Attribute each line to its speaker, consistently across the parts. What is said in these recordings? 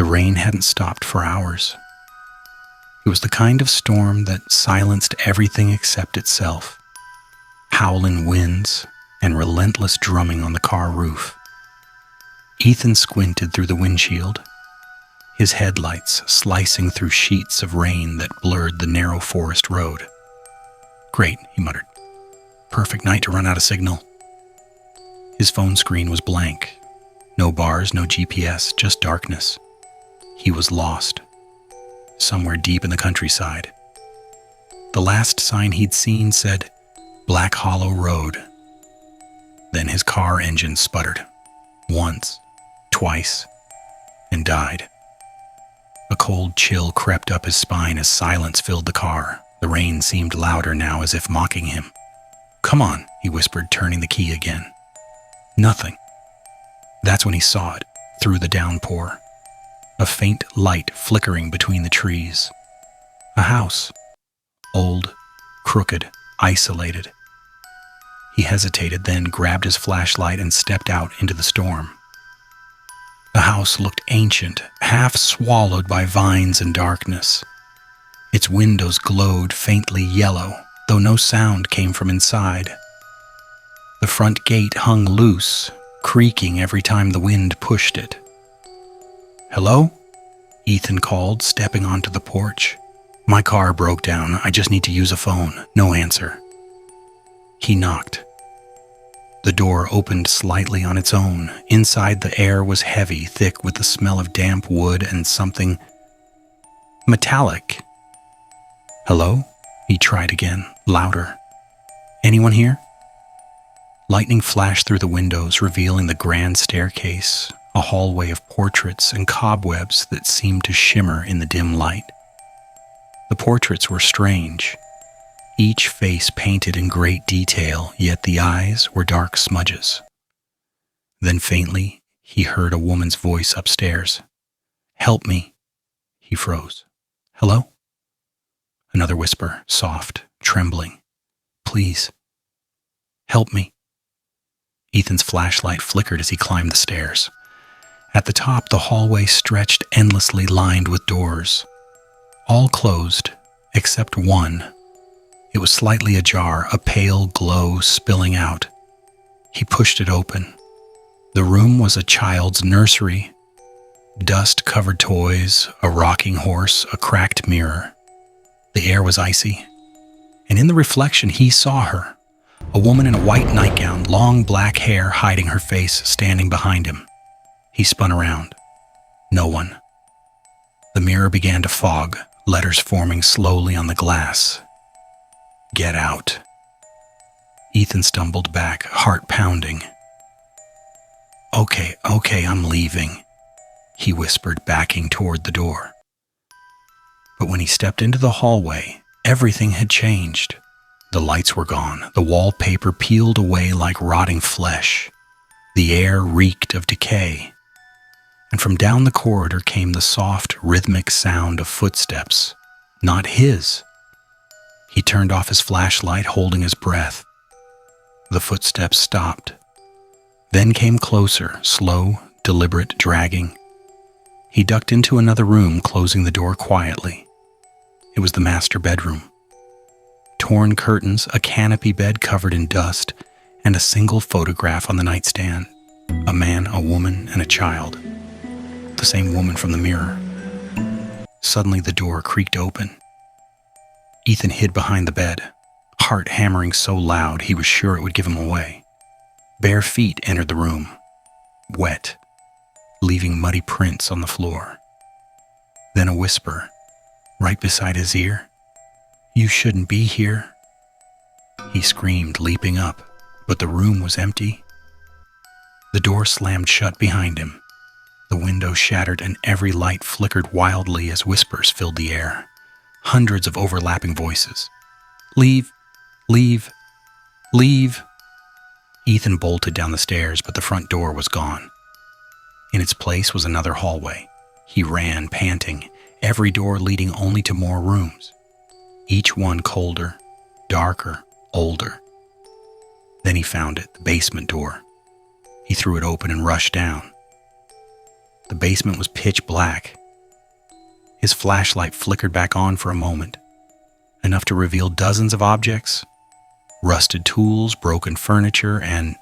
Speaker 1: rain hadn't stopped for hours. It was the kind of storm that silenced everything except itself. Howling winds and relentless drumming on the car roof. Ethan squinted through the windshield, his headlights slicing through sheets of rain that blurred the narrow forest road. "Great," he muttered. "Perfect night to run out of signal." His phone screen was blank. No bars, no GPS, just darkness. He was lost, somewhere deep in the countryside. The last sign he'd seen said, Black Hollow Road. Then his car engine sputtered. Once, twice, and died. A cold chill crept up his spine as silence filled the car. The rain seemed louder now, as if mocking him. "Come on," he whispered, turning the key again. Nothing. That's when he saw it, through the downpour. A faint light flickering between the trees. A house. Old, crooked, isolated. He hesitated, then grabbed his flashlight and stepped out into the storm. The house looked ancient, half swallowed by vines and darkness. Its windows glowed faintly yellow, though no sound came from inside. The front gate hung loose, creaking every time the wind pushed it. "Hello?" Ethan called, stepping onto the porch. "My car broke down. I just need to use a phone." No answer. He knocked. The door opened slightly on its own. Inside, the air was heavy, thick with the smell of damp wood and something metallic. "Hello?" He tried again, louder. "Anyone here?" Lightning flashed through the windows, revealing the grand staircase, a hallway of portraits and cobwebs that seemed to shimmer in the dim light. The portraits were strange. Each face painted in great detail, yet the eyes were dark smudges. Then faintly, he heard a woman's voice upstairs. "Help me." He froze. "Hello?" Another whisper, soft, trembling. "Please, help me." Ethan's flashlight flickered as he climbed the stairs. At the top, the hallway stretched endlessly, lined with doors. All closed, except one. It was slightly ajar, a pale glow spilling out. He pushed it open. The room was a child's nursery. Dust-covered toys, a rocking horse, a cracked mirror. The air was icy, and in the reflection he saw her, a woman in a white nightgown, long black hair hiding her face, standing behind him. He spun around. No one. The mirror began to fog, letters forming slowly on the glass. "Get out." Ethan stumbled back, heart pounding. Okay, I'm leaving," he whispered, backing toward the door. But when he stepped into the hallway, everything had changed. The lights were gone, the wallpaper peeled away like rotting flesh. The air reeked of decay. And from down the corridor came the soft, rhythmic sound of footsteps. Not his. He turned off his flashlight, holding his breath. The footsteps stopped. Then came closer, slow, deliberate, dragging. He ducked into another room, closing the door quietly. It was the master bedroom. Torn curtains, a canopy bed covered in dust, and a single photograph on the nightstand. A man, a woman, and a child. The same woman from the mirror. Suddenly the door creaked open. Ethan hid behind the bed, heart hammering so loud he was sure it would give him away. Bare feet entered the room, wet, leaving muddy prints on the floor. Then a whisper, right beside his ear. "You shouldn't be here." He screamed, leaping up, but the room was empty. The door slammed shut behind him. The window shattered and every light flickered wildly as whispers filled the air. Hundreds of overlapping voices. "Leave, leave, leave." Ethan bolted down the stairs, but the front door was gone. In its place was another hallway. He ran, panting, every door leading only to more rooms. Each one colder, darker, older. Then he found it, the basement door. He threw it open and rushed down. The basement was pitch black. His flashlight flickered back on for a moment, enough to reveal dozens of objects, rusted tools, broken furniture, and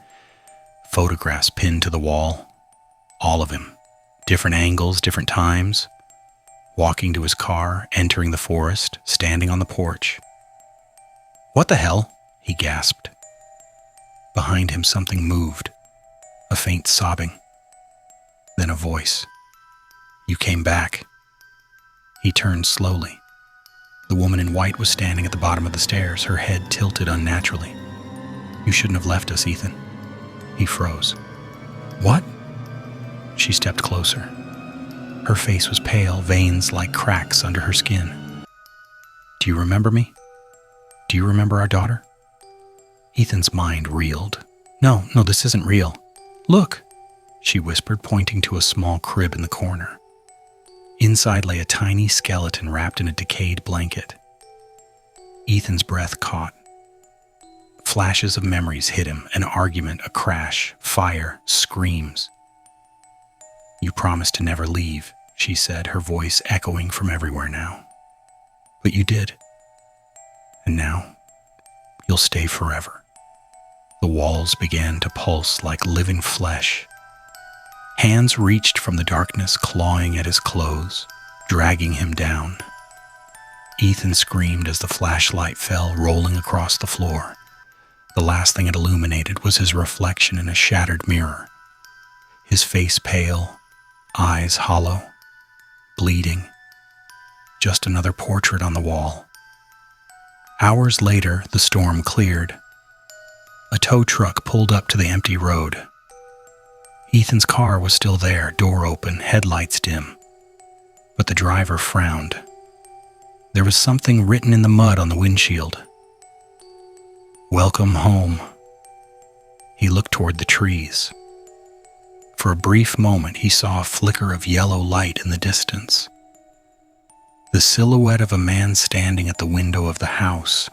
Speaker 1: photographs pinned to the wall. All of him. Different angles, different times. Walking to his car, entering the forest, standing on the porch. "What the hell?" he gasped. Behind him something moved. A faint sobbing. Then a voice. "You came back." He turned slowly. The woman in white was standing at the bottom of the stairs, her head tilted unnaturally. "You shouldn't have left us, Ethan." He froze. "What?" She stepped closer. Her face was pale, veins like cracks under her skin. "Do you remember me? Do you remember our daughter?" Ethan's mind reeled. No, this isn't real. "Look," she whispered, pointing to a small crib in the corner. Inside lay a tiny skeleton wrapped in a decayed blanket. Ethan's breath caught. Flashes of memories hit him, an argument, a crash, fire, screams. "You promised to never leave," she said, her voice echoing from everywhere now. "But you did. And now, you'll stay forever." The walls began to pulse like living flesh. Hands reached from the darkness, clawing at his clothes, dragging him down. Ethan screamed as the flashlight fell, rolling across the floor. The last thing it illuminated was his reflection in a shattered mirror. His face pale, eyes hollow, bleeding. Just another portrait on the wall. Hours later, the storm cleared. A tow truck pulled up to the empty road. Ethan's car was still there, door open, headlights dim. But the driver frowned. There was something written in the mud on the windshield. "Welcome home." He looked toward the trees. For a brief moment, he saw a flicker of yellow light in the distance. The silhouette of a man standing at the window of the house,